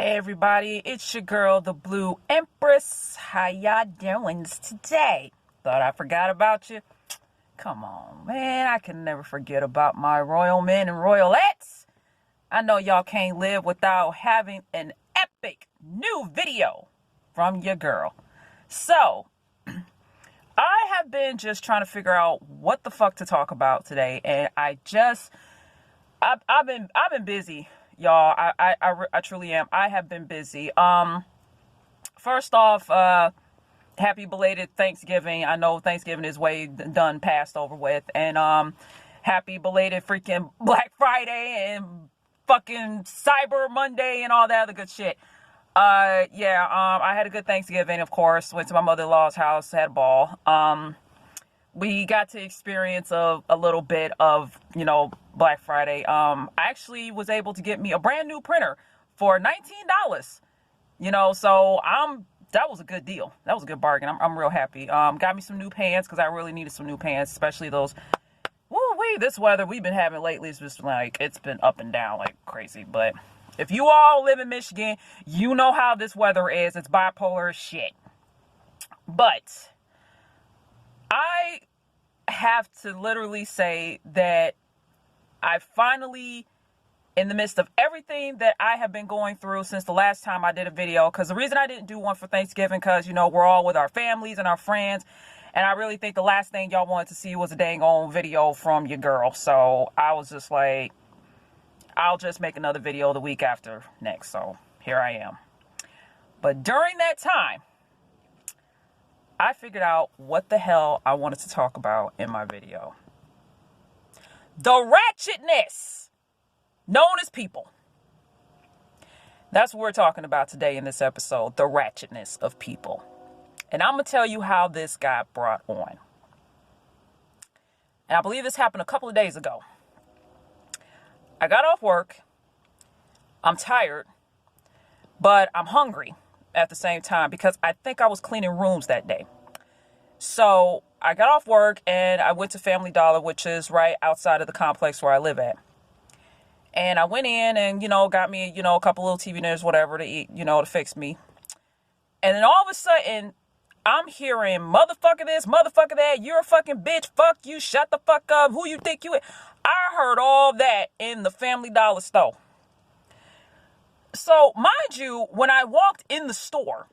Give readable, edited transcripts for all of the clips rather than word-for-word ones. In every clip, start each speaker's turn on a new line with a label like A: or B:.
A: Hey everybody, it's your girl, the Blue Empress. How y'all doing today? Thought I forgot about you? Come on, man, I can never forget about my royal men and royalettes. I know y'all can't live without having an epic new video from your girl. So, I have been just trying to figure out what the fuck to talk about today, and I've been busy. Y'all, I truly am. I have been busy. First off, happy belated Thanksgiving. I know Thanksgiving is way done, passed over with. And happy belated freaking Black Friday and fucking Cyber Monday and all that other good shit. I had a good Thanksgiving, of course. Went to my mother-in-law's house, had a ball. We got to experience a little bit of, Black Friday. I actually was able to get me a brand new printer for $19. So that was a good deal. That was a good bargain. I'm real happy. Got me some new pants because I really needed some new pants, especially those. This weather we've been having lately is just like, it's been up and down like crazy. But if you all live in Michigan, you know how this weather is. It's bipolar as shit. But I have to literally say that I finally, in the midst of everything that I have been going through since the last time I did a video, because the reason I didn't do one for Thanksgiving, because, we're all with our families and our friends, and I really think the last thing y'all wanted to see was a dang on video from your girl. So I was just like, I'll just make another video the week after next. So here I am. But during that time, I figured out what the hell I wanted to talk about in my video. The ratchetness known as people. That's what we're talking about today in this episode. The ratchetness of people. And I'm going to tell you how this got brought on. And I believe this happened a couple of days ago. I got off work. I'm tired. But I'm hungry at the same time because I think I was cleaning rooms that day. So I got off work and I went to Family Dollar, which is right outside of the complex where I live at. And I went in and, got me, a couple little TV dinners, whatever to eat, to fix me. And then all of a sudden, I'm hearing motherfucker this, motherfucker that, you're a fucking bitch, fuck you, shut the fuck up, who you think you is. I heard all that in the Family Dollar store. So, mind you, when I walked in the store,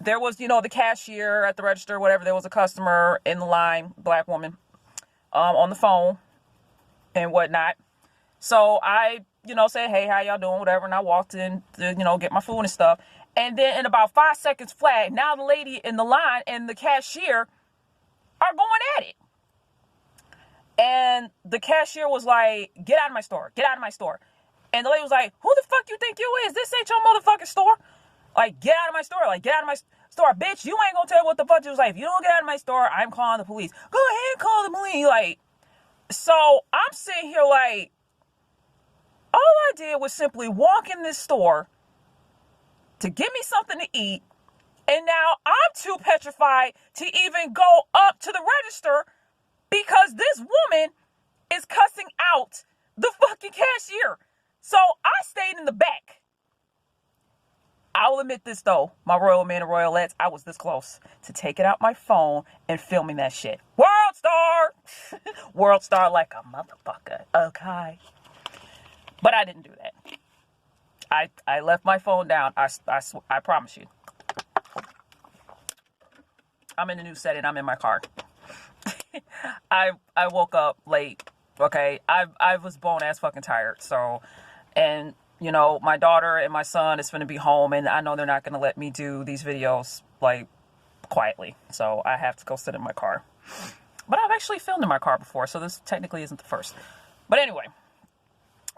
A: there was, the cashier at the register, whatever. There was a customer in the line, black woman, on the phone and whatnot. So I, said, hey, how y'all doing, whatever. And I walked in to, get my food and stuff. And then in about 5 seconds flat, now the lady in the line and the cashier are going at it. And the cashier was like, get out of my store, get out of my store. And the lady was like, who the fuck you think you is? This ain't your motherfucking store. Like, get out of my store. Like, get out of my store. Bitch, you ain't gonna tell what the fuck you was like. If you don't get out of my store, I'm calling the police. Go ahead, call the police. Like, so I'm sitting here like, all I did was simply walk in this store to get me something to eat. And now I'm too petrified to even go up to the register because this woman is cussing out the fucking cashier. So I stayed in the back. I will admit this though, my royal men and royalettes, I was this close to taking out my phone and filming that shit. World star! World star like a motherfucker, okay? But I didn't do that. I left my phone down, I promise you. I'm in a new setting, I'm in my car. I woke up late, okay? I was bone ass fucking tired, so, and my daughter and my son is going to be home, and I know they're not going to let me do these videos, like, quietly. So I have to go sit in my car. But I've actually filmed in my car before, so this technically isn't the first. But anyway,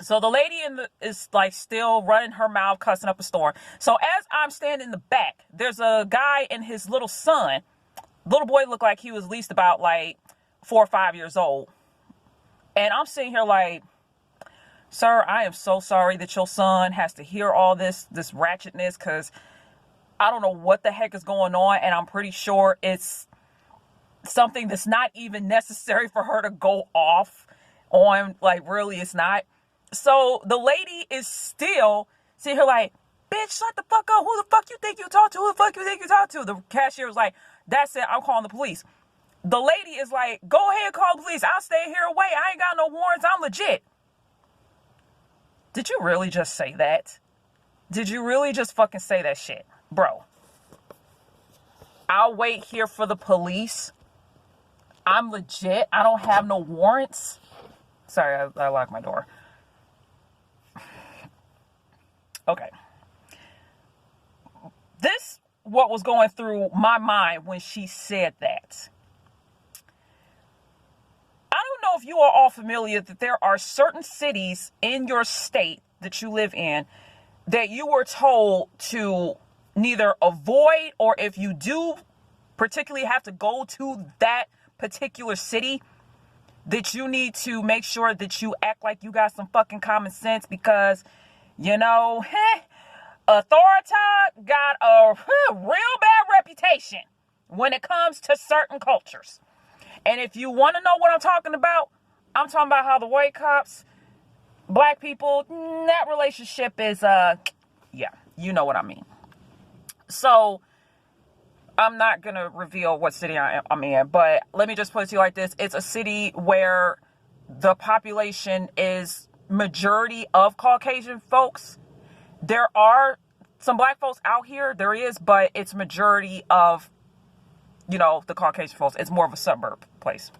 A: so the lady is, like, still running her mouth, cussing up a store. So as I'm standing in the back, there's a guy and his little son. Little boy looked like he was at least about, like, 4 or 5 years old. And I'm sitting here like, sir, I am so sorry that your son has to hear all this ratchetness, because I don't know what the heck is going on, and I'm pretty sure it's something that's not even necessary for her to go off on. Like, really, it's not. So the lady is still sitting here like, bitch, shut the fuck up. Who the fuck you think you talk to? Who the fuck you think you talk to? The cashier was like, that's it. I'm calling the police. The lady is like, go ahead, call the police. I'll stay here and wait. I ain't got no warrants. I'm legit. Did you really just say that? Did you really just fucking say that shit? Bro. I'll wait here for the police. I'm legit. I don't have no warrants. Sorry, I locked my door. Okay. This what was going through my mind when she said that. I don't know if you are all familiar that there are certain cities in your state that you live in that you were told to neither avoid, or if you do particularly have to go to that particular city, that you need to make sure that you act like you got some fucking common sense, because, you know, authority got a real bad reputation when it comes to certain cultures. And if you want to know what I'm talking about how the white cops, black people, that relationship is, yeah, you know what I mean. So I'm not going to reveal what city I'm in, but let me just put it to you like this. It's a city where the population is majority of Caucasian folks. There are some black folks out here, there is, but it's majority of, you know, the Caucasian folks. It's more of a suburb place.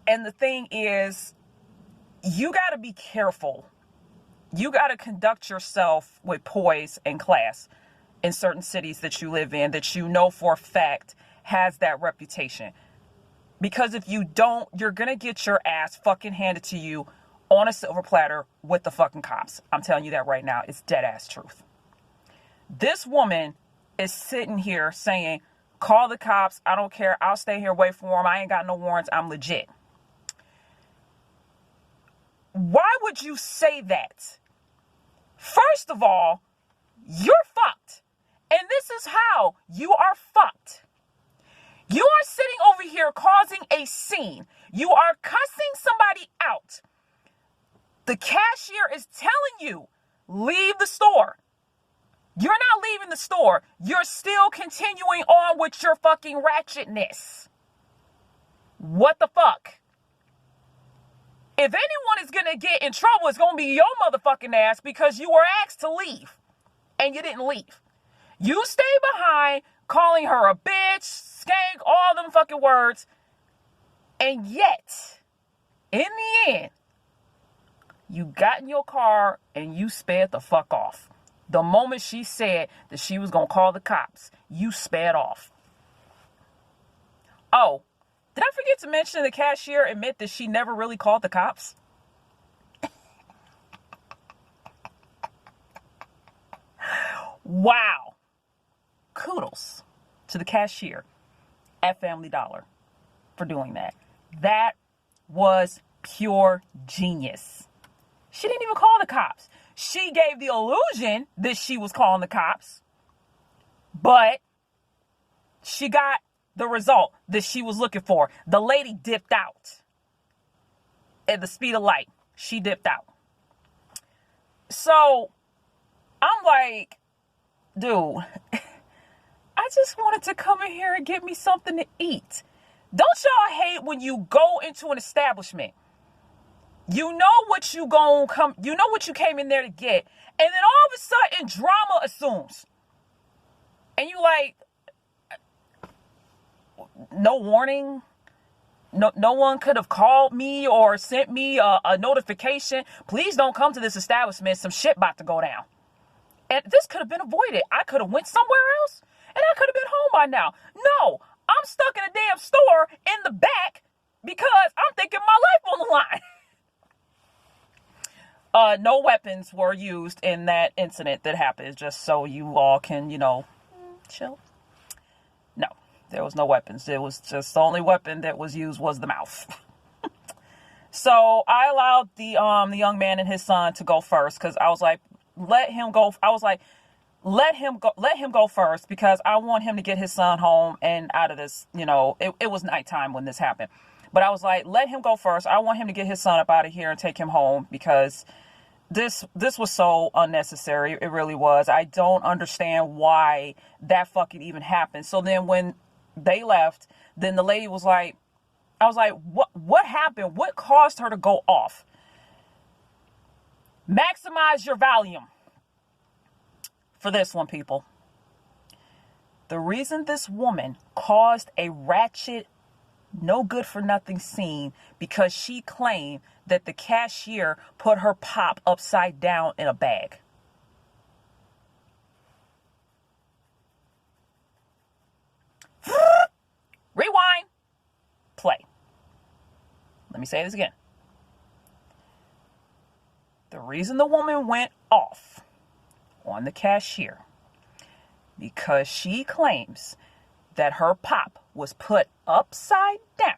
A: And the thing is, you got to be careful. You got to conduct yourself with poise and class in certain cities that you live in, that you know for a fact has that reputation. Because if you don't, you're going to get your ass fucking handed to you on a silver platter with the fucking cops. I'm telling you that right now. It's dead ass truth. This woman is sitting here saying, call the cops. I don't care. I'll stay here, wait for them. I ain't got no warrants. I'm legit. Why would you say that? First of all, you're fucked. And this is how you are fucked. You are sitting over here causing a scene. You are cussing somebody out. The cashier is telling you, leave the store. You're not leaving the store. You're still continuing on with your fucking ratchetness. What the fuck? If anyone is going to get in trouble, it's going to be your motherfucking ass, because you were asked to leave and you didn't leave. You stay behind calling her a bitch, skank, all them fucking words. And yet, in the end, you got in your car and you sped the fuck off. The moment she said that she was going to call the cops, you sped off. Oh, did I forget to mention the cashier admit that she never really called the cops? Wow. Kudos to the cashier at Family Dollar for doing that. That was pure genius. She didn't even call the cops. She gave the illusion that she was calling the cops, but she got the result that she was looking for. The lady dipped out at the speed of light. She dipped out. So I'm like, dude, I just wanted to come in here and get me something to eat. Don't y'all hate when you go into an establishment? You know what you came in there to get, and then all of a sudden drama assumes. And you like, no warning? No one could have called me or sent me a notification. Please don't come to this establishment. Some shit about to go down. And this could have been avoided. I could have went somewhere else, and I could have been home by now. No, I'm stuck in a damn store in the back because I'm thinking my life on the line. No weapons were used in that incident that happened, just so you all can, chill. No, there was no weapons. It was just the only weapon that was used was the mouth. So I allowed the young man and his son to go first, because I was like, let him go. I was like, let him go first, because I want him to get his son home and out of this. It was nighttime when this happened, but I was like, let him go first. I want him to get his son up out of here and take him home, because This was so unnecessary. It really was. I don't understand why that fucking even happened. So then when they left, then the lady was like, I was like, what happened? What caused her to go off? Maximize your volume for this one, people. The reason this woman caused a ratchet, no good for nothing scene because she claimed that the cashier put her pop upside down in a bag. Rewind. Play. Let me say this again. The reason the woman went off on the cashier because she claims that her pop was put upside down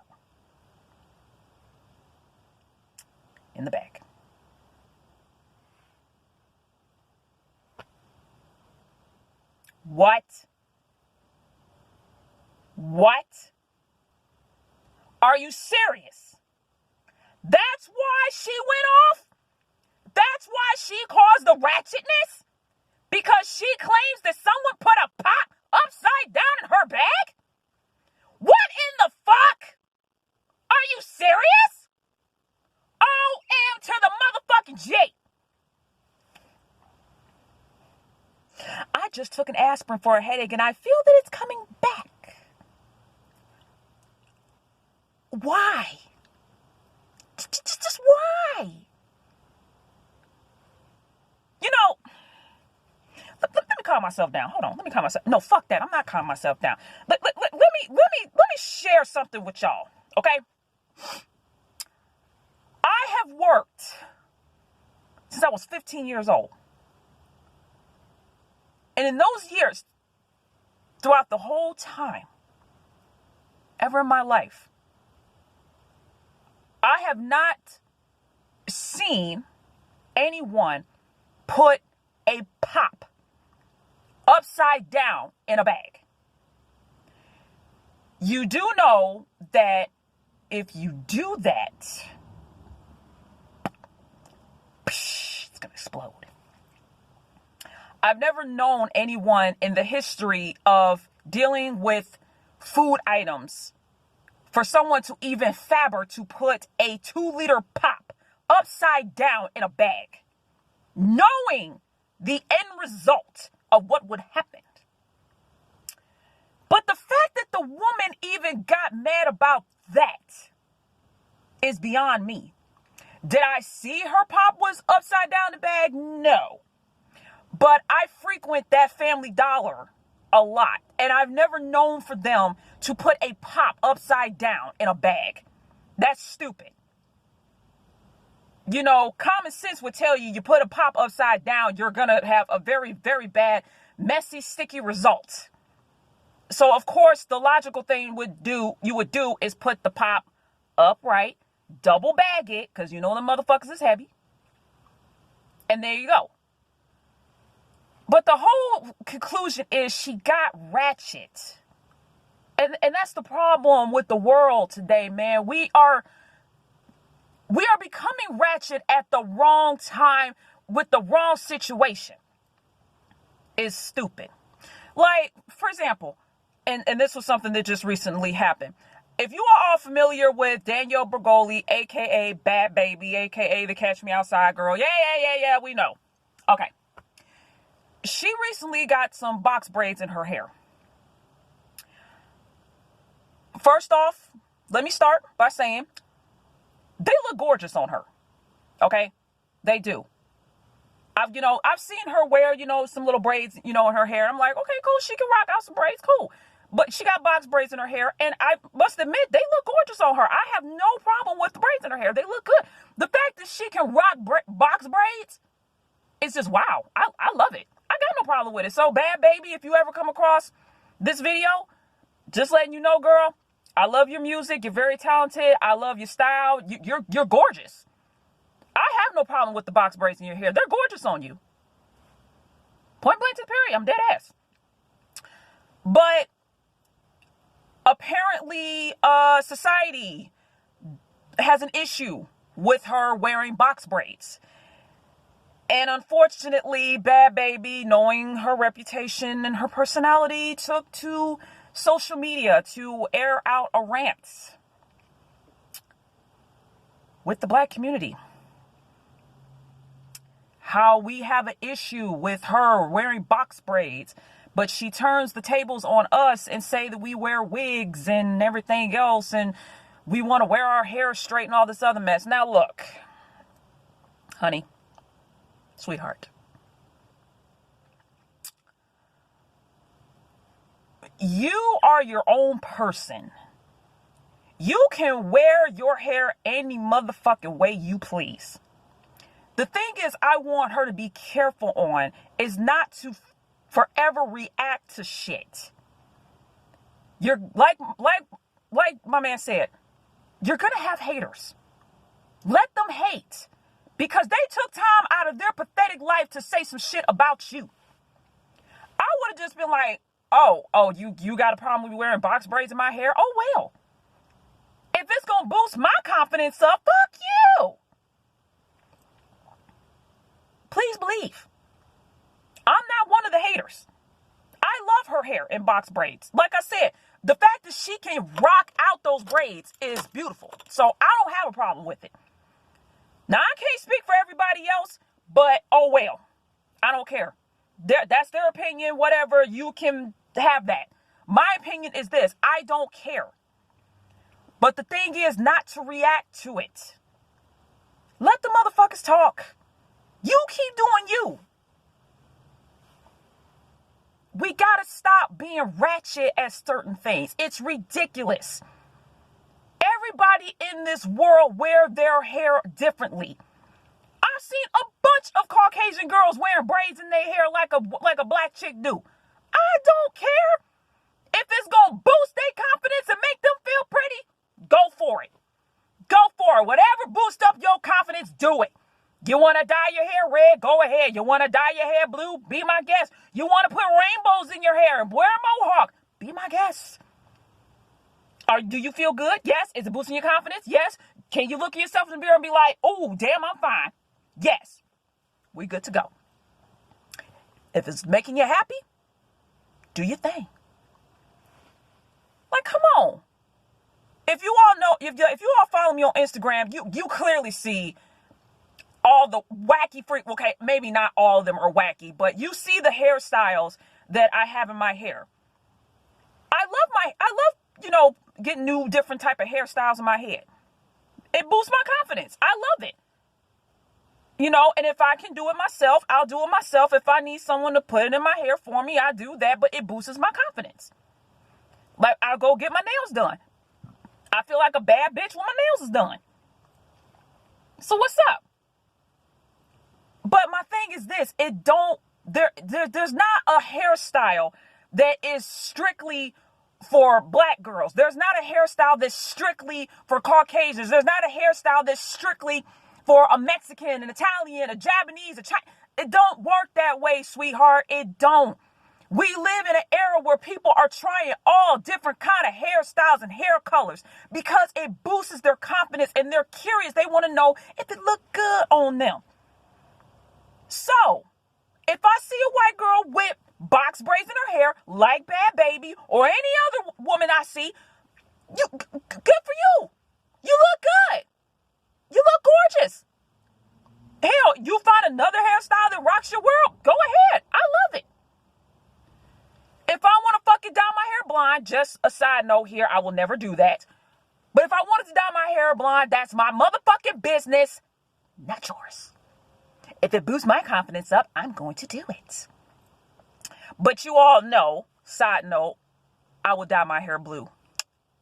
A: in the bag. What? What? Are you serious? That's why she went off? That's why she caused the ratchetness? Because she claims that someone put a pop upside down in her bag? What in the fuck? Are you serious? OM to the motherfucking J. I just took an aspirin for a headache and I feel that it's coming back. Why? Just why? You know, let me calm myself down. Hold on. Let me calm myself. No, fuck that. I'm not calming myself down. Let me share something with y'all. Okay. I have worked since I was 15 years old. And in those years, throughout the whole time, ever in my life, I have not seen anyone put a pop upside down in a bag. You do know that if you do that, it's going to explode. I've never known anyone in the history of dealing with food items for someone to even fabber to put a 2-liter pop upside down in a bag, knowing the end result of what would happen. But the fact that the woman even got mad about that is beyond me. Did I see her pop was upside down in the bag? No. But I frequent that Family Dollar a lot, and I've never known for them to put a pop upside down in a bag. That's stupid. You know, common sense would tell you put a pop upside down, you're going to have a very, very bad, messy, sticky result. So, of course, the logical thing you would do is put the pop upright, double bag it, because you know the motherfuckers is heavy. And there you go. But the whole conclusion is she got ratchet. And that's the problem with the world today, man. We are becoming ratchet at the wrong time with the wrong situation. It's stupid. Like, for example, and this was something that just recently happened. If you are all familiar with Danielle Bergoli, a.k.a. Bad Baby, a.k.a. the Catch Me Outside girl. Yeah, we know. Okay. She recently got some box braids in her hair. First off, let me start by saying they look gorgeous on her. Okay? They do. I've seen her wear, some little braids, in her hair. I'm like, okay, cool. She can rock out some braids. Cool. But she got box braids in her hair. And I must admit, they look gorgeous on her. I have no problem with the braids in her hair. They look good. The fact that she can rock box braids is just wow. I love it. I got no problem with it. So, Bad Baby, if you ever come across this video, just letting you know, girl, I love your music. You're very talented. I love your style. You're gorgeous. I have no problem with the box braids in your hair. They're gorgeous on you. Point blank to the period. I'm dead ass. But apparently, society has an issue with her wearing box braids. And unfortunately, Bad Baby, knowing her reputation and her personality, took to social media to air out a rant with the black community. How we have an issue with her wearing box braids, but she turns the tables on us and say that we wear wigs and everything else, and we want to wear our hair straight and all this other mess. Now look, honey, sweetheart, you are your own person. You can wear your hair any motherfucking way you please. The thing is, I want her to be careful on is not to forever react to shit. You're like my man said, you're going to have haters. Let them hate, because they took time out of their pathetic life to say some shit about you. I would have just been like, oh, you got a problem with me wearing box braids in my hair? Oh, well. If it's going to boost my confidence up, fuck you. Please believe, I'm not one of the haters. I love her hair in box braids. Like I said, the fact that she can rock out those braids is beautiful. So I don't have a problem with it. Now, I can't speak for everybody else, but oh well. I don't care. That's their opinion, whatever. You can have that. My opinion is this. I don't care. But the thing is not to react to it. Let the motherfuckers talk. You keep doing you. We gotta stop being ratchet at certain things. It's ridiculous. Everybody in this world wear their hair differently. I've seen a bunch of Caucasian girls wearing braids in their hair like a black chick do. I don't care. If it's gonna boost their confidence and make them feel pretty, go for it. Go for it. Whatever boosts up your confidence, do it. You want to dye your hair red? Go ahead. You want to dye your hair blue? Be my guest. You want to put rainbows in your hair and wear a mohawk? Be my guest. Do you feel good? Yes. Is it boosting your confidence? Yes. Can you look at yourself in the mirror and be like, oh, damn, I'm fine? Yes. We good to go. If it's making you happy, do your thing. Like, come on. If you all know, if you all follow me on Instagram, you clearly see all the wacky okay, maybe not all of them are wacky, but you see the hairstyles that I have in my hair. I love, getting new different type of hairstyles in my head. It boosts my confidence. I love it. And if I can do it myself, I'll do it myself. If I need someone to put it in my hair for me, I do that, but it boosts my confidence. Like, I'll go get my nails done. I feel like a bad bitch when my nails is done. So what's up? But my thing is this, there's not a hairstyle that is strictly for black girls. There's not a hairstyle that's strictly for Caucasians. There's not a hairstyle that's strictly for a Mexican, an Italian, a Japanese, a Chinese. It don't work that way, sweetheart. It don't. We live in an era where people are trying all different kind of hairstyles and hair colors because it boosts their confidence and they're curious. They want to know if it look good on them. So, if I see a white girl with box braids in her hair, like Bad Baby, or any other woman I see, good for you. You look good. You look gorgeous. Hell, you find another hairstyle that rocks your world, go ahead. I love it. If I want to fucking dye my hair blonde, just a side note here, I will never do that. But if I wanted to dye my hair blonde, that's my motherfucking business, not yours. If it boosts my confidence up, I'm going to do it. But you all know, side note, I will dye my hair blue.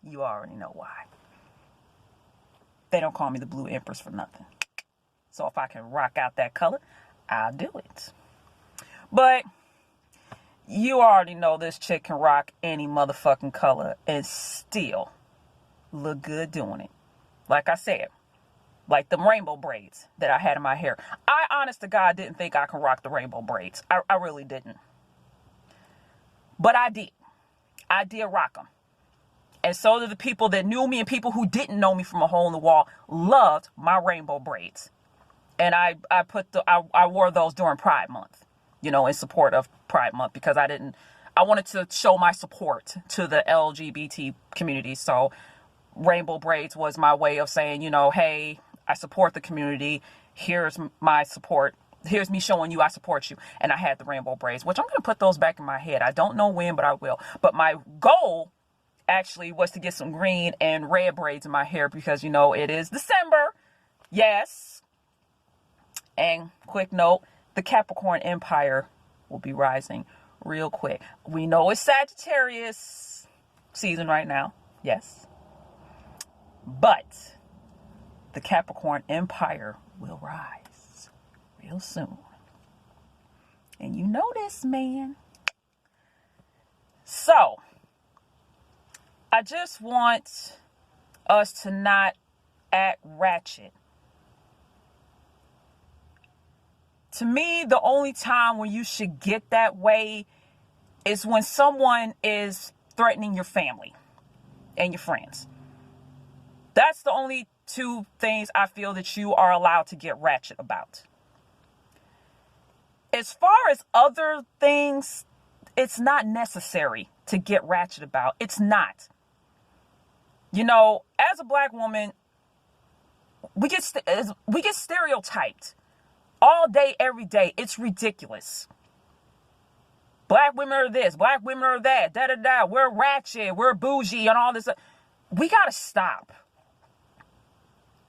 A: You already know why. They don't call me the Blue Empress for nothing. So if I can rock out that color, I'll do it. But you already know this chick can rock any motherfucking color and still look good doing it. Like I said, like the rainbow braids that I had in my hair. I, honest to God, didn't think I could rock the rainbow braids. I really didn't. But I did. I did rock them. And so did the people that knew me and people who didn't know me from a hole in the wall loved my rainbow braids. And I wore those during Pride Month, in support of Pride Month, because I wanted to show my support to the LGBT community. So rainbow braids was my way of saying, hey, I support the community. Here's my support. Here's me showing you I support you. And I had the rainbow braids, which I'm going to put those back in my head. I don't know when, but I will. But my goal actually was to get some green and red braids in my hair because, it is December. Yes. And quick note, the Capricorn Empire will be rising real quick. We know it's Sagittarius season right now. Yes. But the Capricorn Empire will rise real soon. And you know this, man. So, I just want us to not act ratchet. To me, the only time when you should get that way is when someone is threatening your family and your friends. That's the only two things I feel that you are allowed to get ratchet about. As far as other things, it's not necessary to get ratchet about. It's not. As a black woman, we get stereotyped all day, every day. It's ridiculous. Black women are this, black women are that, da-da-da. We're ratchet, we're bougie, and all this. We got to stop.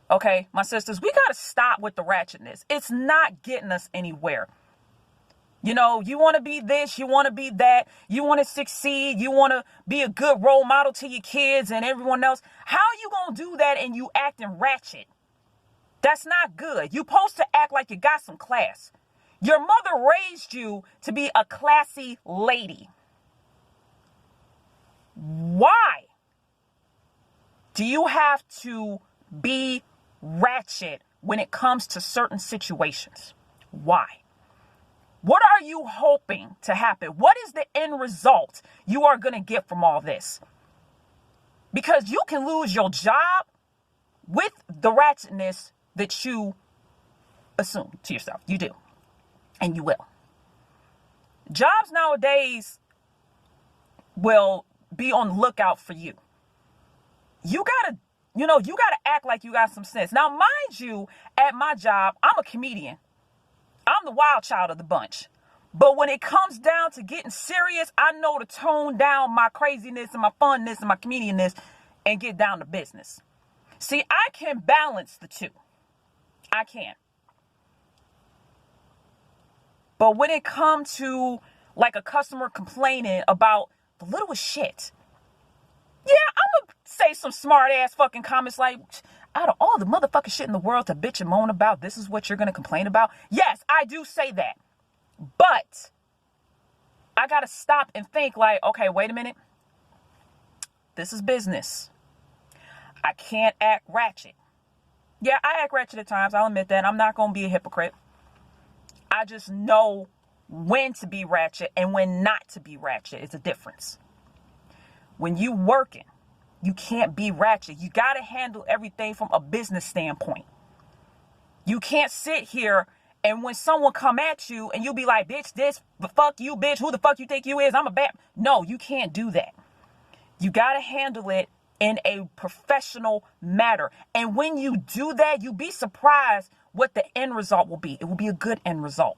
A: Okay, my sisters, we got to stop with the ratchetness. It's not getting us anywhere. You want to be this, you want to be that, you want to succeed, you want to be a good role model to your kids and everyone else. How are you going to do that and you acting ratchet? That's not good. You're supposed to act like you got some class. Your mother raised you to be a classy lady. Why do you have to be ratchet when it comes to certain situations? Why? What are you hoping to happen? What is the end result you are going to get from all this? Because you can lose your job with the ratchetness that you assume to yourself. You do. And you will. Jobs nowadays will be on the lookout for you. You gotta act like you got some sense. Now, mind you, at my job, I'm a comedian. I'm the wild child of the bunch. But when it comes down to getting serious, I know to tone down my craziness and my funness and my comedianness and get down to business. See, I can balance the two. I can. But when it comes to like a customer complaining about the littlest shit, yeah, I'm going to say some smart ass fucking comments like, out of all the motherfucking shit in the world to bitch and moan about, this is what you're going to complain about? Yes, I do say that. But I got to stop and think like, okay, wait a minute. This is business. I can't act ratchet. Yeah, I act ratchet at times. I'll admit that. I'm not going to be a hypocrite. I just know when to be ratchet and when not to be ratchet. It's a difference. When you working, you can't be ratchet. You got to handle everything from a business standpoint. You can't sit here and when someone come at you and you be like, bitch, this, the fuck you, bitch, who the fuck you think you is? I'm a bad. No, you can't do that. You got to handle it in a professional matter. And when you do that, you be surprised what the end result will be. It will be a good end result.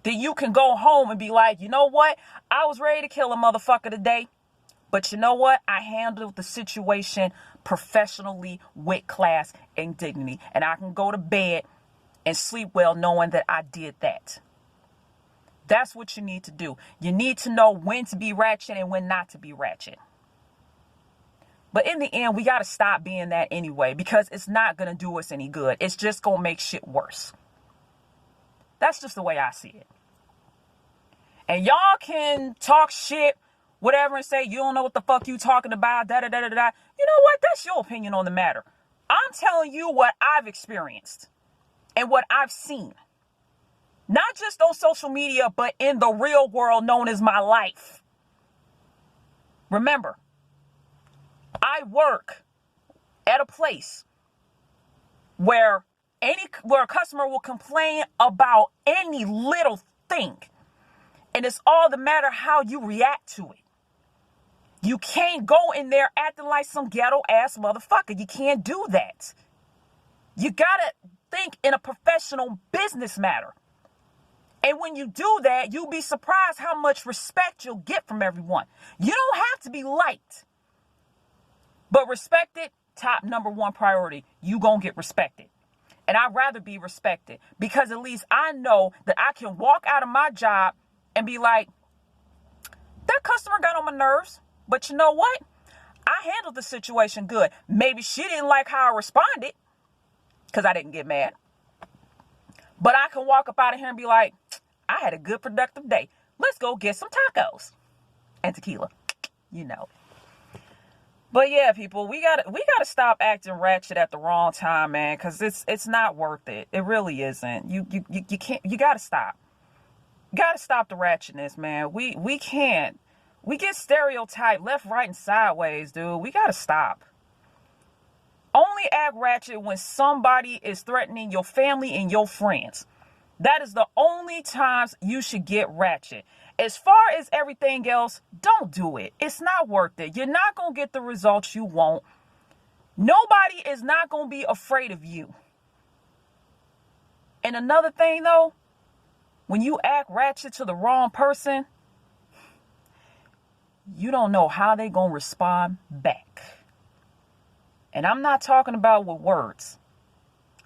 A: Then you can go home and be like, you know what? I was ready to kill a motherfucker today. But you know what? I handled the situation professionally with class and dignity. And I can go to bed and sleep well knowing that I did that. That's what you need to do. You need to know when to be ratchet and when not to be ratchet. But in the end, we got to stop being that anyway, because it's not going to do us any good. It's just going to make shit worse. That's just the way I see it. And y'all can talk shit, whatever, and say, you don't know what the fuck you talking about, da-da-da-da-da. You know what? That's your opinion on the matter. I'm telling you what I've experienced and what I've seen. Not just on social media, but in the real world known as my life. Remember, I work at a place where where a customer will complain about any little thing. And it's all the matter how you react to it. You can't go in there acting like some ghetto ass motherfucker. You can't do that. You gotta think in a professional business matter. And when you do that, you'll be surprised how much respect you'll get from everyone. You don't have to be liked, but respected, top number one priority. You gonna get respected. And I'd rather be respected because at least I know that I can walk out of my job and be like, that customer got on my nerves, but you know what? I handled the situation good. Maybe she didn't like how I responded because I didn't get mad. But I can walk up out of here and be like, I had a good productive day. Let's go get some tacos and tequila, you know. But yeah, people, we gotta stop acting ratchet at the wrong time, man, because it's not worth it. It really isn't. You can't. You gotta stop. You gotta stop the ratchetness, man. We can't. We get stereotyped left, right, and sideways, dude. We gotta stop. Only act ratchet when somebody is threatening your family and your friends. That is the only times you should get ratchet. As far as everything else, don't do it. It's not worth it. You're not going to get the results you want. Nobody is not going to be afraid of you. And another thing, though, when you act ratchet to the wrong person, you don't know how they're going to respond back. And I'm not talking about with words.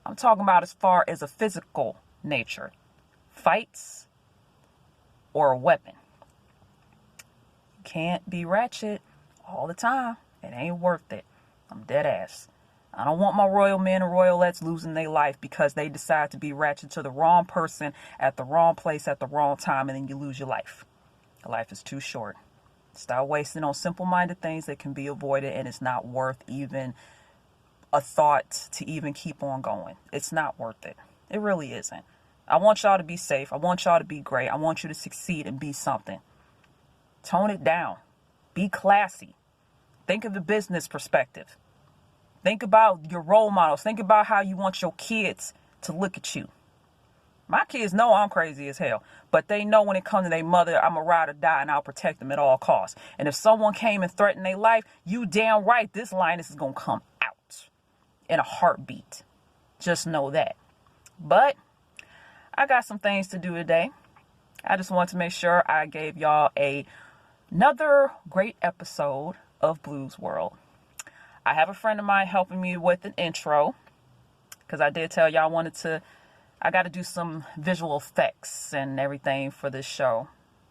A: I'm talking about as far as a physical nature. Fights or a weapon. You can't be ratchet all the time. It ain't worth it. I'm dead ass. I don't want my royal men and royalettes losing their life because they decide to be ratchet to the wrong person at the wrong place at the wrong time, and then you lose your life. Your life is too short. Stop wasting on simple-minded things that can be avoided, and it's not worth even a thought to even keep on going. It's not worth it. It really isn't. I want y'all to be safe. I want y'all to be great. I want you to succeed and be something. Tone it down. Be classy. Think of the business perspective. Think about your role models. Think about how you want your kids to look at you. My kids know I'm crazy as hell, but they know when it comes to their mother, I'm a ride or die and I'll protect them at all costs. And if someone came and threatened their life, you damn right this Linus is going to come out in a heartbeat. Just know that. But I got some things to do today. I just want to make sure I gave y'all another great episode of Blues World. I have a friend of mine helping me with an intro because I did tell y'all I got to do some visual effects and everything for this show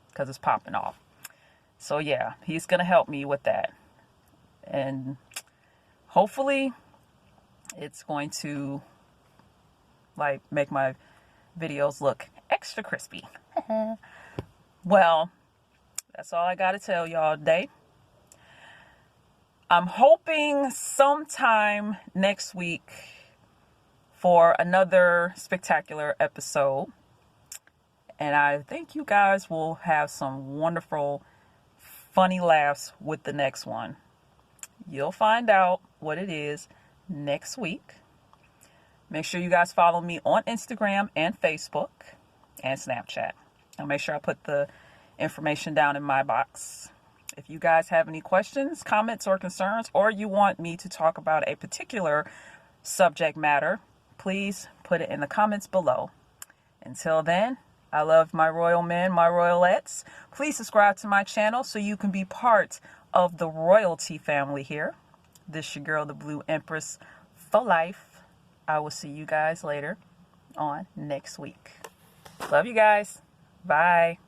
A: because it's popping off. So yeah, he's going to help me with that. And hopefully it's going to make my videos look extra crispy. Well, that's all I got to tell y'all today. I'm hoping sometime next week for another spectacular episode. And I think you guys will have some wonderful, funny laughs with the next one. You'll find out what it is next week. Make sure you guys follow me on Instagram and Facebook and Snapchat. I'll make sure I put the information down in my box. If you guys have any questions, comments, or concerns, or you want me to talk about a particular subject matter, please put it in the comments below. Until then, I love my royal men, my royalettes. Please subscribe to my channel so you can be part of the royalty family here. This your girl, the Blue Empress, for life. I will see you guys later on next week. Love you guys. Bye.